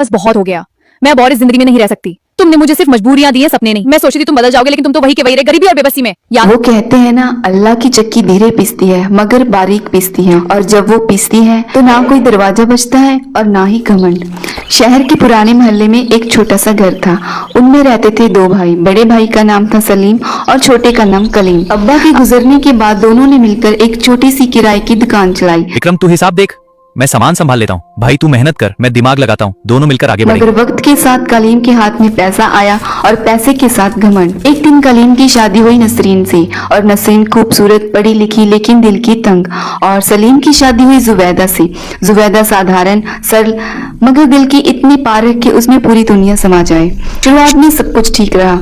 बस बहुत हो गया। मैं अब और इस जिंदगी में नहीं रह सकती। तुमने मुझे सिर्फ मजबूरियां दी हैं, सपने नहीं। मैं सोची थी तुम बदल जाओगे, लेकिन तुम तो वही के वही रहे, गरीबी और बेबसी में। याद वो कहते हैं ना, अल्लाह की चक्की धीरे पिसती है मगर बारीक पिसती है, और जब वो पिसती है तो ना कोई दरवाजा बजता है और ना ही घमंड। शहर के पुराने मोहल्ले में एक छोटा सा घर था। उनमें रहते थे दो भाई। बड़े भाई का नाम था सलीम और छोटे का नाम कलीम। अब्बा के गुजरने के बाद दोनों ने मिलकर एक छोटी सी किराए की दुकान चलाई। विक्रम, तू हिसाब देख, मैं सामान संभाल लेता हूँ। भाई तू मेहनत कर, मैं दिमाग लगाता हूँ, दोनों मिलकर आगे मगर बढ़ेंगे। वक्त के साथ कलीम के हाथ में पैसा आया और पैसे के साथ घमंड। एक दिन कलीम की शादी हुई नसरीन से, और नसरीन खूबसूरत, पढ़ी लिखी, लेकिन दिल की तंग। और सलीम की शादी हुई जुबैदा से। जुबैदा साधारण, सरल, मगर दिल की इतनी पारख कि उसमें पूरी दुनिया समा जाए। शुरुआत में सब कुछ ठीक रहा,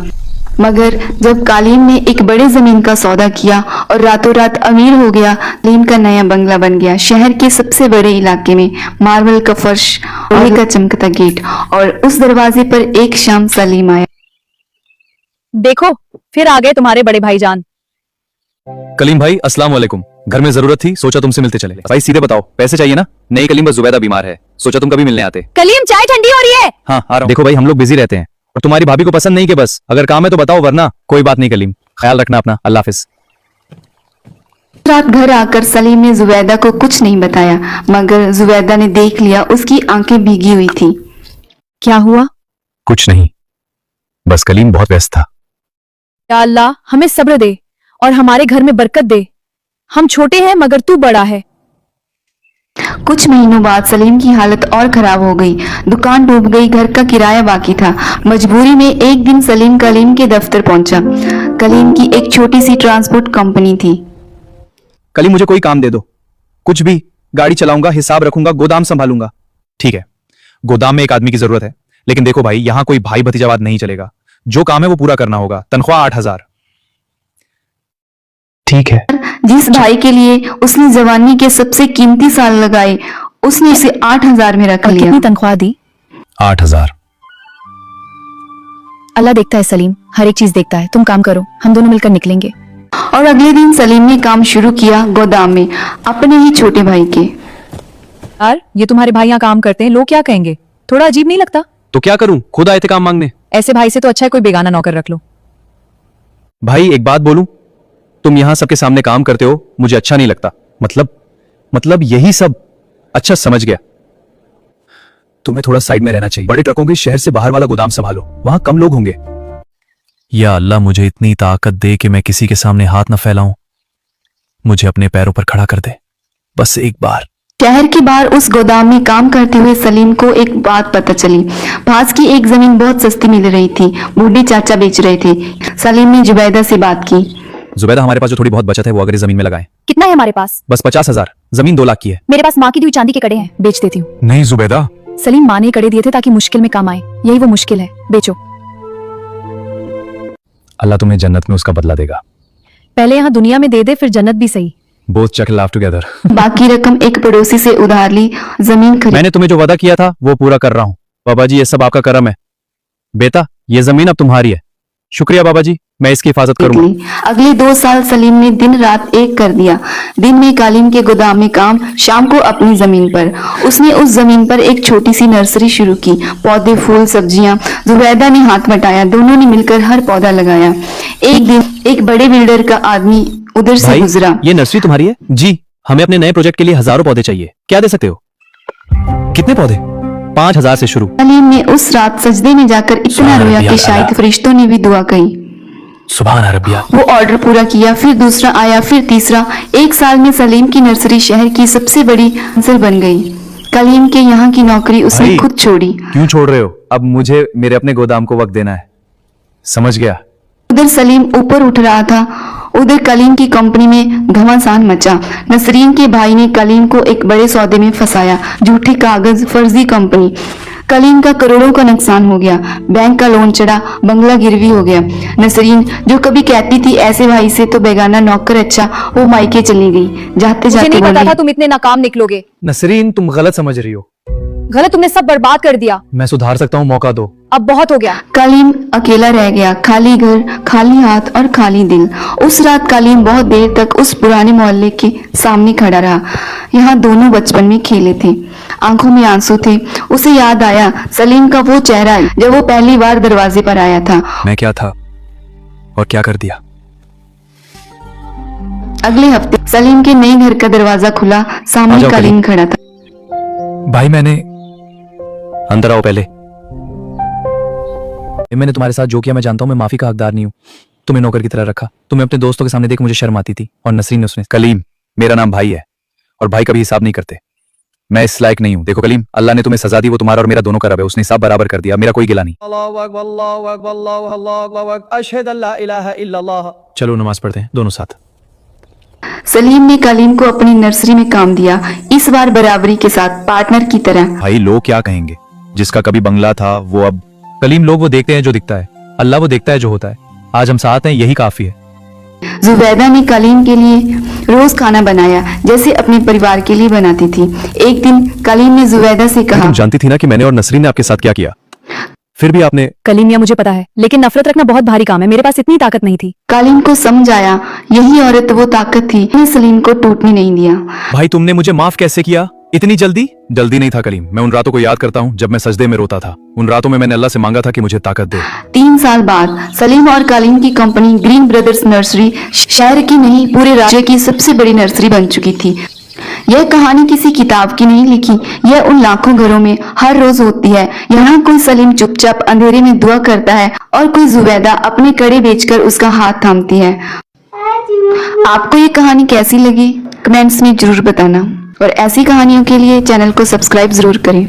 मगर जब कलीम ने एक बड़े जमीन का सौदा किया और रातों रात अमीर हो गया, कलीम का नया बंगला बन गया। शहर के सबसे बड़े इलाके में मार्बल का फर्श, लोहे का चमकता गेट, और उस दरवाजे पर एक शाम सलीम आया। देखो, फिर आ गए तुम्हारे बड़े भाईजान। कलीम भाई, अस्सलाम वालेकुम। घर में जरूरत थी, सोचा तुमसे मिलते चले। भाई सीधे बताओ, पैसे चाहिए ना? नहीं कलीम, बस जुबैदा बीमार है, सोचा तुम कभी मिलने आते। कलीम, चाय ठंडी हो रही है। हाँ आ रहा हूँ। देखो भाई, हम लोग बिजी रहते हैं और तुम्हारी भाभी को पसंद नहीं के बस, अगर काम है तो बताओ, वरना कोई बात नहीं। कलीम, ख्याल रखना अपना, अल्लाह हाफिज। रात घर आकर सलीम ने जुबैदा को कुछ नहीं बताया, मगर जुबैदा ने देख लिया, उसकी आंखें भीगी हुई थी। क्या हुआ? कुछ नहीं, बस कलीम बहुत व्यस्त था। या अल्लाह, हमें सब्र दे और हमारे घर में बरकत दे। हम छोटे हैं मगर तू बड़ा है। कुछ महीनों बाद सलीम की हालत और खराब हो गई। दुकान डूब गई, घर का किराया बाकी था। मजबूरी में एक दिन सलीम कलीम के दफ्तर पहुंचा। कलीम की एक छोटी सी ट्रांसपोर्ट कंपनी थी। कलीम, मुझे कोई काम दे दो, कुछ भी। गाड़ी चलाऊंगा, हिसाब रखूंगा, गोदाम संभालूंगा। ठीक है, गोदाम में एक आदमी की जरूरत है, लेकिन देखो भाई, यहाँ कोई भाई भतीजावाद नहीं चलेगा। जो काम है वो पूरा करना होगा। तनख्वाह 8,000। ठीक है। जिस भाई के लिए उसने जवानी के सबसे कीमती साल लगाए, उसने उसे 8,000 में रख और लिया। कितनी तनख्वाह दी? 8,000। अल्लाह देखता है सलीम, हर एक चीज देखता है। तुम काम करो, हम दोनों मिलकर निकलेंगे। और अगले दिन सलीम ने काम शुरू किया गोदाम में, अपने ही छोटे भाई के। यार, ये तुम्हारे भाई यहाँ काम करते हैं, लोग क्या कहेंगे? थोड़ा अजीब नहीं लगता? तो क्या करूं, खुद आए थे काम मांगने। ऐसे भाई से तो अच्छा है कोई बेगाना नौकर रख लो। भाई एक बात बोलूं, तुम यहां सबके सामने काम करते हो, मुझे अच्छा नहीं लगता। मतलब यही सब। अच्छा, समझ गया। तुम्हें थोड़ा साइड में रहना चाहिए। बड़े ट्रकों के शहर से बाहर वाला गोदाम संभालो, वहां कम लोग होंगे। या अल्लाह, मुझे इतनी ताकत दे कि मैं किसी के सामने हाथ न फैलाऊं। मुझे अपने पैरों पर खड़ा कर दे, बस एक बार। शहर के बाहर उस गोदाम में काम करते हुए सलीम को एक बात पता चली। पास की एक जमीन बहुत सस्ती मिल रही थी, बूढ़े चाचा बेच रहे थे। सलीम ने जुबैदा से बात की। जुबैदा, हमारे पास जो थोड़ी बहुत बचत है वो अगर इस जमीन में लगाएं। कितना है हमारे पास? बस 50,000। जमीन 2 लाख की है। मेरे पास माँ की दी हुई चांदी के कड़े हैं, बेच देती हूँ। नहीं जुबैदा। सलीम, माँ ने कड़े दिए थे ताकि मुश्किल में काम आए, यही वो मुश्किल है, बेचो। अल्लाह तुम्हें जन्नत में उसका बदला देगा। पहले यहाँ दुनिया में दे दे, फिर जन्नत भी सही। बोथ चक लाव टुगेदर। बाकी रकम एक पड़ोसी से उधार ली, जमीन खरीदी। मैंने तुम्हें जो वादा किया था वो पूरा कर रहा हूँ। बाबा जी, ये सब आपका करम है। बेटा, ये जमीन अब तुम्हारी है। शुक्रिया बाबा जी, मैं इसकी हिफाजत करूंगा। अगले 2 साल सलीम ने दिन रात एक कर दिया। दिन में कलीम के गोदाम में काम, शाम को अपनी जमीन पर। उसने उस जमीन पर एक छोटी सी नर्सरी शुरू की। पौधे, फूल, सब्जियां। जुबैदा ने हाथ बटाया, दोनों ने मिलकर हर पौधा लगाया। एक दिन एक बड़े बिल्डर का आदमी उधर से गुजरा। ये नर्सरी तुम्हारी है? जी, हमें अपने नए प्रोजेक्ट के लिए हजारों पौधे चाहिए, क्या दे सकते हो? कितने पौधे? 5,000 से शुरू। सलीम ने उस रात सजदे में जाकर इतना रोया कि शायद फरिश्तों ने भी दुआ कही। सुभान रब्बिया। वो ऑर्डर पूरा किया, फिर दूसरा आया, फिर तीसरा। 1 साल में सलीम की नर्सरी शहर की सबसे बड़ी मंजिल बन गई। कलीम के यहाँ की नौकरी उसने खुद छोड़ी। क्यों छोड़ रहे हो? अब मुझे मेरे अपने गोदाम को वक्त देना है। समझ गया। उधर सलीम ऊपर उठ रहा था, उधर कलीम की कंपनी में घमासान मचा। नसरीन के भाई ने कलीम को एक बड़े सौदे में फंसाया। झूठे कागज, फर्जी कंपनी। कलीम का करोड़ों का नुकसान हो गया। बैंक का लोन चढ़ा, बंगला गिरवी हो गया। नसरीन जो कभी कहती थी ऐसे भाई से तो बेगाना नौकर अच्छा, वो मायके चली गई। जाते मुझे जाते नहीं पता था बोली, तुम इतने नाकाम निकलोगे। नसरीन, तुम गलत समझ रही हो। गलत तुमने सब बर्बाद कर दिया। मैं सुधार सकता हूँ, मौका दो। अब बहुत हो गया। कालीम अकेला रह गया, खाली घर, खाली हाथ और खाली दिल। उस रात कालीम बहुत देर तक उस पुराने मोहल्ले के सामने खड़ा रहा। यहाँ दोनों बचपन में खेले थे। आंखों में आंसू थे। उसे याद आया सलीम का वो चेहरा जब वो पहली बार दरवाजे पर आया था। मैं क्या था और क्या कर दिया। अगले हफ्ते सलीम के नए घर का दरवाजा खुला, आ सामने जाओ कालीम खड़ा था। भाई मैंने अंदर आओ पहले। मैंने तुम्हारे साथ जो किया मैं जानता हूं, मैं माफी का हकदार नहीं हूं। तुम्हें नौकर की तरह रखा, तुम्हें अपने दोस्तों के सामने देख मुझे शर्म आती थी और नसरीन ने उसने। कलीम मेरा नाम भाई है और भाई कभी हिसाब नहीं करते। मैं इस लायक नहीं हूं। देखो कलीम, अल्लाह ने तुम्हें सजा दी, वो तुम्हारा और मेरा दोनों का रब है। उसने हिसाब बराबर कर दिया, मेरा कोई गिला नहीं। अल्लाहु अकबर, अल्लाहु अकबर, अल्लाहु अकबर, अशहदु अल्ला इलाहा इल्लल्लाह। चलो नमाज पढ़ते हैं दोनों साथ। सलीम ने कालीम को अपनी नर्सरी में काम दिया, इस बार बराबरी के साथ, पार्टनर की तरह। भाई लोग क्या कहेंगे, जिसका कभी बंगला था वो अब। कलीम लोग वो देखते हैं जो दिखता है, अल्लाह वो देखता है जो होता है। आज हम साथ हैं, यही काफी है। जुबैदा ने कलीम के लिए रोज खाना बनाया जैसे अपने परिवार के लिए बनाती थी। एक दिन कलीम ने जुबैदा से कहा, तुम जानती थी ना कि मैंने और नसरीन ने आपके साथ क्या किया, फिर भी आपने। कलीम मियां मुझे पता है, लेकिन नफरत रखना बहुत भारी काम है। मेरे पास इतनी ताकत नहीं थी। कलीम को समझ आया यही औरत वो ताकत थी जिसने सलीम को टूटने नहीं दिया। भाई तुमने मुझे माफ कैसे किया इतनी जल्दी। जल्दी नहीं था कलीम, मैं उन रातों को याद करता हूँ जब मैं सजदे में रोता था। उन रातों में मैंने अल्लाह से मांगा था कि मुझे ताकत दे। 3 साल बाद सलीम और कलीम की कंपनी ग्रीन ब्रदर्स नर्सरी शहर की नहीं पूरे राज्य की सबसे बड़ी नर्सरी बन चुकी थी। यह कहानी किसी किताब की नहीं लिखी, यह उन लाखों घरों में हर रोज होती है। यहाँ कोई सलीम चुपचाप अंधेरे में दुआ करता है और कोई जुबैदा अपने कड़े बेचकर उसका हाथ थामती है। आपको ये कहानी कैसी लगी कमेंट्स में जरूर बताना और ऐसी कहानियों के लिए चैनल को सब्सक्राइब जरूर करें।